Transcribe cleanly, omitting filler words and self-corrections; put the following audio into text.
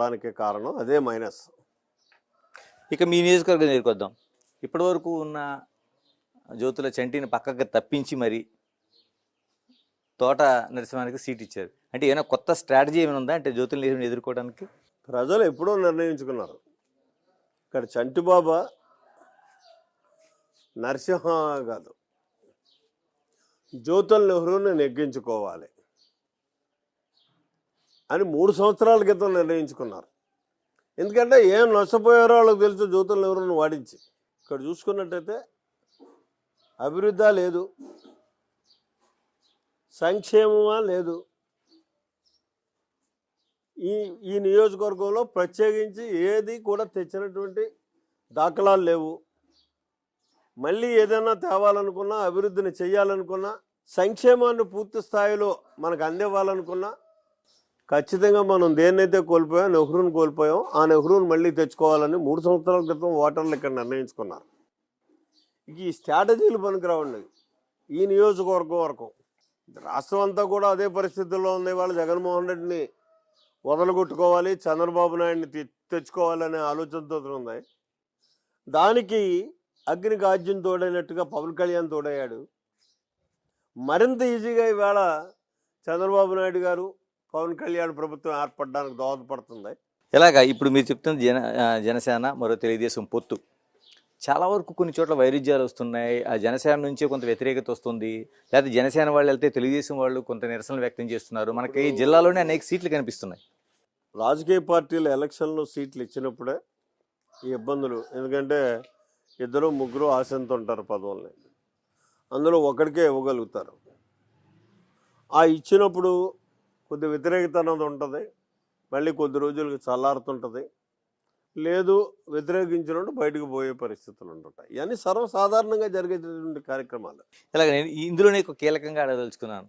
దానికి కారణం అదే మైనస్. ఇక మీ నియోజకవర్గం చేరుకొద్దాం. ఇప్పటివరకు ఉన్న జ్యోతుల చంటిని పక్కకు తప్పించి మరి తోట నరసింహానికి సీట్ ఇచ్చారు. అంటే ఏమైనా కొత్త స్ట్రాటజీ ఏమైనా ఉందా అంటే జ్యోతులను ఎదుర్కోవడానికి? ప్రజలు ఎప్పుడో నిర్ణయించుకున్నారు. ఇక్కడ చంటిబాబా నరసింహ కాదు, జ్యోతుల నెహ్రూని నెగ్గించుకోవాలి అని 3 సంవత్సరాల క్రితం నిర్ణయించుకున్నారు. ఎందుకంటే ఏం నష్టపోయారో వాళ్ళకి తెలుసు. జ్యోతుల నెహ్రూని వాడించి ఇక్కడ చూసుకున్నట్టయితే అభివృద్ధి లేదు, సంక్షేమమా లేదు. ఈ నియోజకవర్గంలో ప్రత్యేకించి ఏది కూడా తెచ్చినటువంటి దాఖలాలు లేవు. మళ్ళీ ఏదైనా తేవాలనుకున్నా, అభివృద్ధిని చేయాలనుకున్నా, సంక్షేమాన్ని పూర్తి స్థాయిలో మనకు అందివ్వాలనుకున్నా ఖచ్చితంగా మనం దేన్నైతే కోల్పోయాం, నెహ్రూని కోల్పోయాం, ఆ నెహ్రూని మళ్ళీ తెచ్చుకోవాలని 3 సంవత్సరాల క్రితం ఓటర్లు ఇక్కడ నిర్ణయించుకున్నారు. ఈ స్ట్రాటజీలు పనికిరావండి. ఈ నియోజకవర్గం వరకు రాష్ట్రం అంతా కూడా అదే పరిస్థితుల్లో ఉంది. వాళ్ళు జగన్మోహన్ రెడ్డిని వదలగొట్టుకోవాలి, చంద్రబాబు నాయుడిని తెచ్చుకోవాలనే ఆలోచనతో ఉన్నాయి. దానికి అగ్నికి ఆజ్యం తోడైనట్టుగా పవన్ కళ్యాణ్ తోడయ్యాడు. మరింత ఈజీగా ఈవేళ చంద్రబాబు నాయుడు గారు, పవన్ కళ్యాణ్ ప్రభుత్వం ఏర్పడడానికి దోహదపడుతుంది. ఎలాగా ఇప్పుడు మీరు చెప్తున్న జనసేన మరో తెలుగుదేశం పొత్తు చాలా వరకు కొన్ని చోట్ల వైరుధ్యాలు వస్తున్నాయి. ఆ జనసేన నుంచి కొంత వ్యతిరేకత వస్తుంది, లేకపోతే జనసేన వాళ్ళు వెళ్తే తెలుగుదేశం వాళ్ళు కొంత నిరసనలు వ్యక్తం చేస్తున్నారు. మనకి ఈ జిల్లాలోనే అనేక సీట్లు కనిపిస్తున్నాయి. రాజకీయ పార్టీలు ఎలక్షన్లో సీట్లు ఇచ్చినప్పుడే ఈ ఇబ్బందులు. ఎందుకంటే 2, 3 ఆశంతో ఉంటారు పదవుల్ని, అందులో ఒకడికే ఇవ్వగలుగుతారు. ఆ ఇచ్చినప్పుడు కొద్ది వ్యతిరేకత అన్నది ఉంటుంది, మళ్ళీ కొద్ది రోజులకి చల్లారుతుంటుంది. లేదు, వ్యతిరేకించినట్టు బయటకు పోయే పరిస్థితులు ఉంటుంటాయి. ఇవన్నీ సర్వసాధారణంగా జరిగేటటువంటి కార్యక్రమాలు. ఇలాగ నేను ఇందులోనే కీలకంగా అడగదలుచుకున్నాను.